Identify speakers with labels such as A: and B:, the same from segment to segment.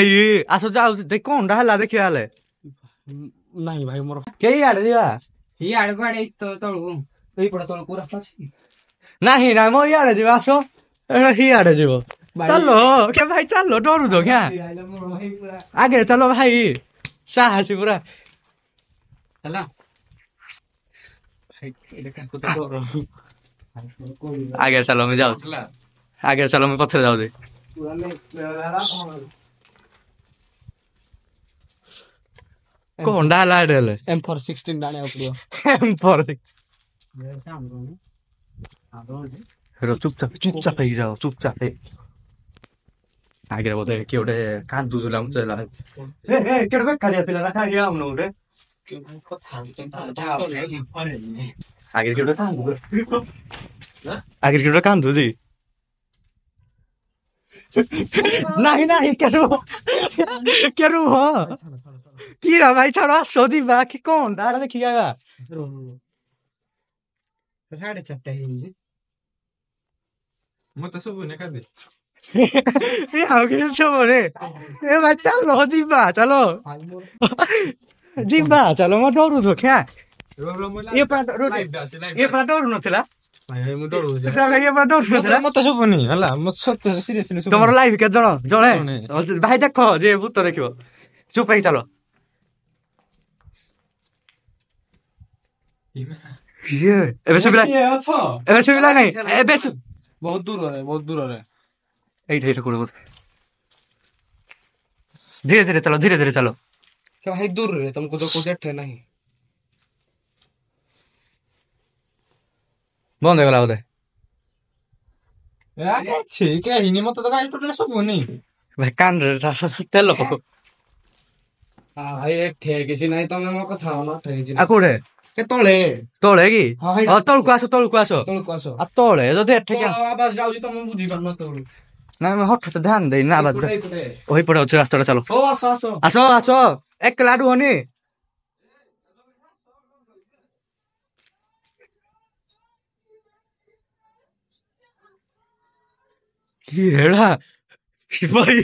A: भाई आस जाऊ देख कौन है देखिए हाले
B: नहीं भाई मोर
A: के आड़े दिवा
B: ही आड़ को आड़े तो तळू एई पडा तळू रास्ता अछि
A: नहीं ना मो इे जीव आस हियाड़े जीव चलो क्या भाई चलो डरू दो क्या आगे चलो भाई साहसी पूरा
B: हला
A: आगे चलो मैं जाऊ आगे चलो मैं पत्थर जाऊ दे कौन डाला है
B: M416 डाने पड़ियो
A: M416 रो चुपचाप ही जाओ चुपचाप आगे बोलते कि उड़े कान दूध लाऊं चला ए केड़े कारिया पिला रखा गया हम लोग आगे केड़े कान दूध आगे केड़े कान दूध जी नहीं करू हो कीरा भाई छोड़ा सोची बाकी कौन दाड़ा देखिएगा
B: साढ़े चारटा है
C: मैं तो सब ने कर दे
A: ये आओ के सब रे ए भाई चलो जिब्बा चलो मैं डरू तो क्या ये पर डरू नथिला
B: भाई मु डरू
A: ये पर डरू नथिला
C: मैं तो सब नहीं हला मैं सब सीरियसली सब
A: तुम्हारा लाइव के जणे भाई देखो जे भूत देखियो चुप ही चलो ये एबे सुबिला नहीं एबे
B: बहुत दूर है
A: एई कोन धीरे धीरे चलो
B: क्या भाई दूर रे तुमको तो कुछ ठे नहीं
A: बंद हो गला बोले
C: या ठीक है हिनी मत तो गाइस टोटल सब नहीं
A: भाई कान रे तेल पको
B: हां भाई ठे किछि नहीं तुम मो कथा ना ठे किछि
A: आ कोडे
B: के तळे
A: कि तळकु आसो आ तळे जदि एठे क्या
B: आवाज जाउजी तुम बुझी पार न तळु
A: ना मैं हठ ध्यान दे ना आवाज ओही पड़े अछि रास्ता चलो
B: ओ आसो
A: एक लाडू होनी येड़ा भाई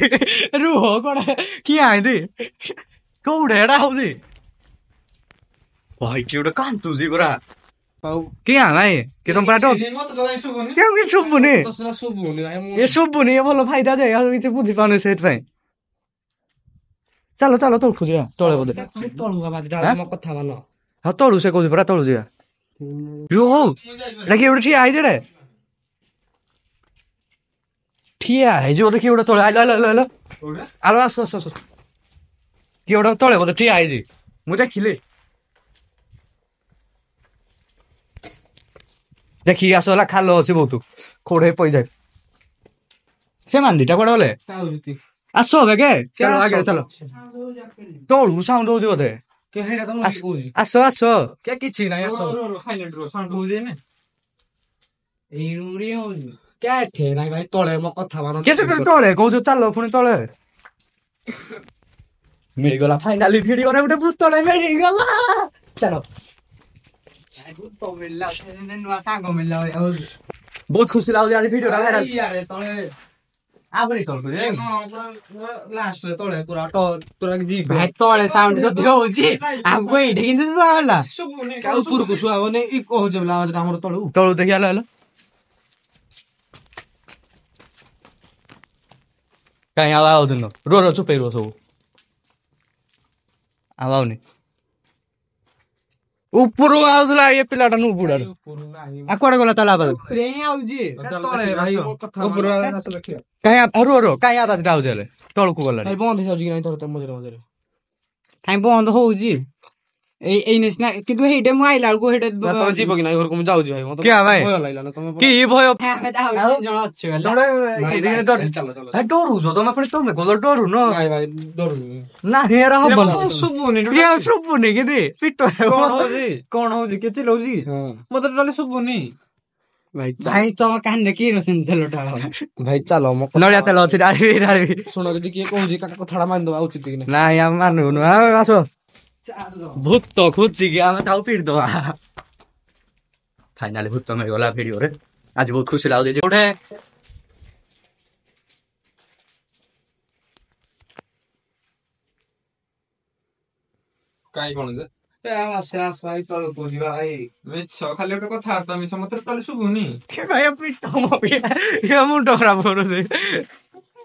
A: रुहो कोड़ा की आइंदी कोड़ेड़ा होदी भाई केउडा कांतु जी बरा की आनाई कि तुम पराटो
C: हिनी मत तो गाइस सब नहीं
A: केउ कि सुबुनी
B: तो सना सुबुनी भाई
A: ये सुबुनी ये भलो फायदा दे आ कि बुझी पाने सेट भाई चलो तो खुजिया तळे बोदे
B: तळु आवाज डाल मो कथा मान
A: हा तळु से कोजी परा तळु जिया यो हो लगे उठी ठी आई जेडे ठिया है जो देखि उडा तळे आलो आलो आसो कि उडा तळे बोदे ठिया आई जी मु देखिले देखी आसला खालो अछि बहुत खोड़े पई जाय से मांदीटा कोडा बोले आसो बेगे चलो आगे चलो तोळू साउंड होजी बोदे
B: के हेडा तुम बुझी
A: आसो
B: क्या किछि नहीं आसो
C: साइलेंट रो साउंड हो जे ने
B: ए रुरी हो क्या ठे नहीं भाई तळे मो कथा मान
A: के से तळे कहू चलो पुनी तळे मिल गला फाइनली वीडियो रे उठे भूत तळे मिल गला चलो
B: तो मिलला ने नुआ कांगो मिलला
A: बहुत खुशी लागो आज वीडियो रा
B: यार तळे
A: आबरी तळ को रे
B: लास्ट रे तळे पूरा पूरा जी भाई तळे साउंड जति होउची हमको एठी किंतु सुआला
C: सब नहीं
B: का ऊपर को सुआ ने इ को जबला आवाज हमर तळु
A: तळु देखि आलो काई आवाज दिनो रो चुप रो सब आवाज नहीं ऊपर आउला ये पिलाटा नु बुडा आ कोडे गला तला आवाज
B: रे आउजी तळे भाई मो कथा
C: ऊपर आस लखिया
A: काई रो काई आवाज डाउ जले तळकु गला
B: भाई बंद हो जी नहीं तोर मजरे काई बंद होउजी ए नेसना किंतु हेडे मु आइला को हेडे तो जीव कि नहीं घर को मु जाउजी भाई मत
A: क्या भाई
B: भय लागला ना तुम
A: की भय
B: जण अछि
A: तोड़े चलो डरू जो तुम अपने तुम गोल डरू न
B: नहीं भाई डर
A: ना हेरा हो बन
C: सुबुनी
A: ये सुबुनी के दे पिटो
C: कौन हो जी के चिलो जी मत डाले सुबुनी
B: भाई तो कान की रोशन तेलटा भाई चलो म
A: नड़िया तेल अछि डाली
B: सुनो जदी के कहू जी का कथड़ा मान दो उचित कि नहीं
A: ना या मानु न आसो भूत तो खुची कि आमे ताऊ पिट दो फाइनली भूत मेरे गला वीडियो रे आज बहुत खुशी लागो जे उठे
C: କାଇଁ କଣ ଯେ
B: ଭାଇ ତଳକୁ ଯିବା ଭାଇ
C: ମିଛ ଖାଲି ଗୋଟେ କଥାବାର୍ତ୍ତା ମିଛ ମତେ ଟୋଟାଲି ଶୁଭୁନି।
A: ଭାଇ ପିଠ ମୁଣ୍ଡ ଖରାପ କରୁଛି।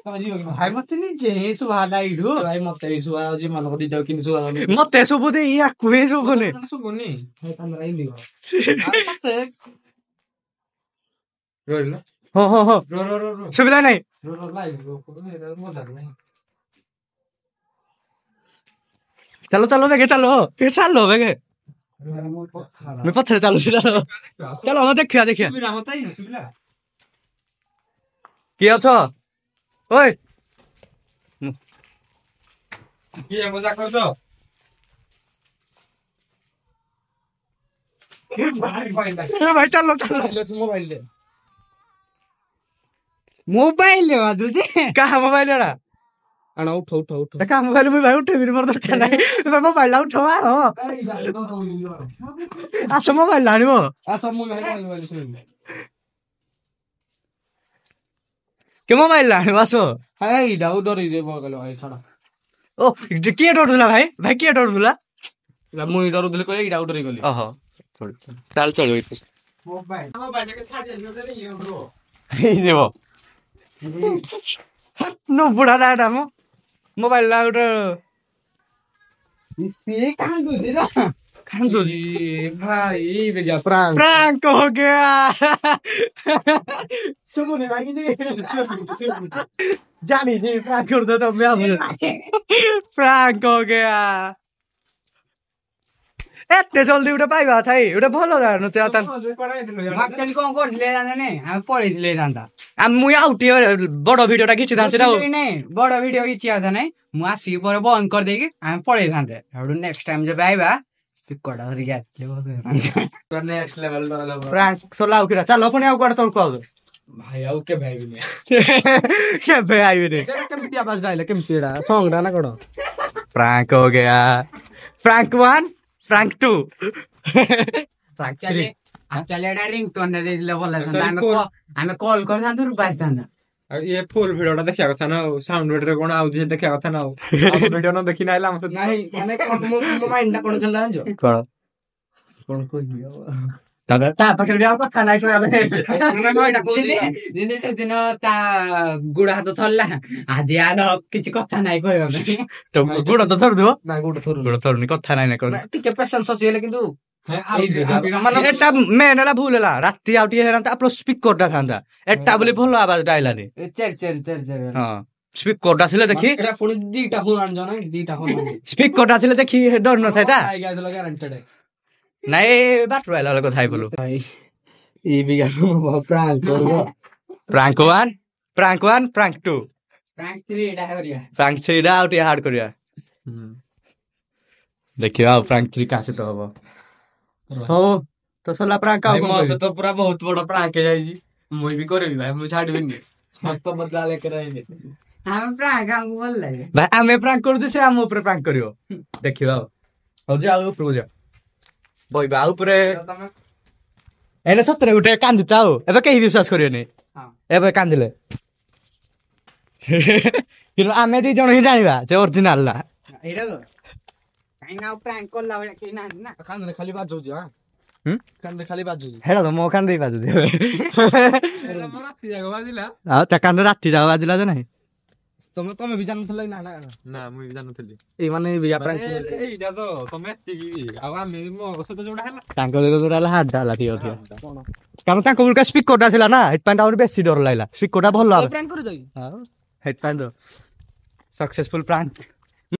B: ତମେ ଯିବ କି ଭାଇ ମତେ ନିଜେ ହିଁ ଶୁଭା ନାଇଡୁ ଭାଇ ମତେ ବି ଶୁଭା ଯାଉଛି ମାନଙ୍କ ଦିଦ କିନ୍ତୁ ଶୁଭା ଯାଉନି
A: ମତେ ଶୁଭୁଛି ୟାକୁ ହିଁ ଶୁଭୁନି।
C: ଶୁଭୁନି
B: କାମରା ହିଁ ଦିବ
C: ରହିଲ
A: ହଁ ହଁ ହଁ ଶୁଭିଲା ନାଇଁ ଚାଲ ଚାଲ ବେগে ଚାଲ ଚାଲ ବେगे ମୁଁ ପଛରେ ଚାଲୁଛି ଚାଲ ଚାଲ ଆମେ ଦେଖିବା ଦେଖିବା କିଏ ଅଛ ଓଏ
C: କିଏ ମଜା କରୁଛ?
A: ଭାଇ ଚାଲ ଚାଲ ମୋବାଇଲ ବାଜୁଛି କାହା ମୋବାଇଲ ଏଟା
B: ଆଣ ଉଠ ଉଠ ଉଠ
A: କାହା ମୋବାଇଲ ମୁଁ ଭାଇ ଉଠେଇବିନି ମୋର ଦରକାର ନାହିଁ ମୋବାଇଲ ଉଠ ଆସ ମୋବାଇଲ ଆଣିବ କେ ମୋବାଇଲ ଆଣିବ ଆସ
B: ଏଇଟା ଡରି ଭାଇ ଛାଡ
A: ଓ କିଏ ଡରୁଥିଲା ଭାଇ ଭାଇ କିଏ ଡରୁଥିଲା
B: ମୁଇଁ ଡରୁଥିଲି କହିଲେ ଏଇଟା ଡରି ଗଲି
A: ଓହୋ ଚାଲ ଚଳିବ ହେଇଯିବ नो बुढ़ा दादा मो मोबाइल ला उठो इसे कहां दो
B: भाई बेजा प्रांक
A: प्रैंक हो गया सुबह भाई जानी नहीं प्रैंक कर दो तो मैं प्रैंक हो गया एते जल्दी उठे पाइबा थाई उठे भलो जानु चाहता
B: एक्चुअली कोन करथिले जाने ने हम पढिथिले जान्ता
A: आ मुई आउटी बडो भिडियोटा खिचि थान्थे ना
B: नै बडो भिडियो खिचिया था नै मु आसी पर बंद कर देकी हम पढै थान्थे हेडु नेक्स्ट टाइम जे आइबा पिकटा धरि गया नेक्स्ट लेवल
A: प्रैंक सोलाउ किरा चलो पनि आउ कोड तलको आउ
B: भाई आउ के भाइबिने
A: के भाई आइबिने
B: केमति आवाज डाइले केमति एडा सॉन्ग डाना कोड
A: प्रैंक हो गया प्रैंक 1 प्रैंक 2 प्रैंक 3
B: चले एडा रिंगटोन दे दिले बोला हमें कॉल कर थान दूर बाज थान
C: ये फुल वीडियोटा देखिया कथा ना साउंड वीडियो कोन आउ जे देखिया कथा ना हम वीडियो न देखि नाइला हम
B: नहीं माने मो माइंड कोन कला जो कोन कोइयो
A: दादा ता पकड़ गया को खाना को आबे
B: नोइडा कोइले जिने से दिन ता गुडा हाथ थल्ला आज यार किछि कथा नाइ कहबे
A: तो गुडा तो थर दो
B: ना गुडा
A: थरनी कथा नाइ ना कर
B: ठीक है पेशेंस सोसियल किंतु
A: মানে এটা মেন এলা ভুল এলা রাতি আউটি হেরান্তা আপলো স্পিকরটা থান্তা এটা বলি ভালো আওয়াজ ডাইলানি
B: চের
A: হ্যাঁ স্পিকরটা ছিল দেখি
B: এটা পুনি দুইটা ফোন আনছ না দুইটা ফোন
A: স্পিকরটা ছিল দেখি ডর ন থাইতা
B: আই গাইছিল গ্যারান্টেড
A: নাই বাট রইলা লগ থাই বলো
B: ভাই ই বিগা প্রাঙ্ক করব
A: প্রাঙ্ক 1 প্রাঙ্ক 1 প্রাঙ্ক 2
B: প্রাঙ্ক 3 এটা করিয়া
A: প্রাঙ্ক 3 ডা আউটি হার্ড করিয়া देखियो प्रांक 3 कासे तो हबो हो तो सोला प्रांक आउ
B: मो से तो पूरा बहुत बड़ा प्रांक है जी मुई भी करबी भाई मु छाड़बी नहीं सब तो बदला लेके रहेंगे हम प्रांक हमको बोल लगे
A: भाई हमें प्रांक कर दे से हम ऊपर प्रांक करियो देखियो हो जा ऊपर जा बोई बा ऊपर एने सतरे उठे कांदिता हो एबे केही विश्वास करियो नै हां एबे कांदिले किनो आमे दी जण ही जानिबा जे ओरिजिनल ला
B: एटा तो काई ना प्रैंक करला बळे के ना ना कान खाली बात होजी हां कान खाली बात होजी
A: हेला तो मो कान रे बाजू दे
C: मो राती जागो बाजिला
A: हां त कान राती जागो बाजिला जे नाही
B: तमे भी जानथले ना
C: ना मुई जानथली
B: ए माने बिया प्रैंक
C: एइडा तो तमे एतिकी आ आमे मो सतो जोडा हला
A: तांको जोडा हाथ डाला थियो कारण तांको उलका स्पीकरटा थिला ना हेत पांडा और बेसी डर लाइला स्पीकरटा भलो
B: प्रैंक कर जाई
A: हां हेत पांडो सक्सेसफुल प्रैंक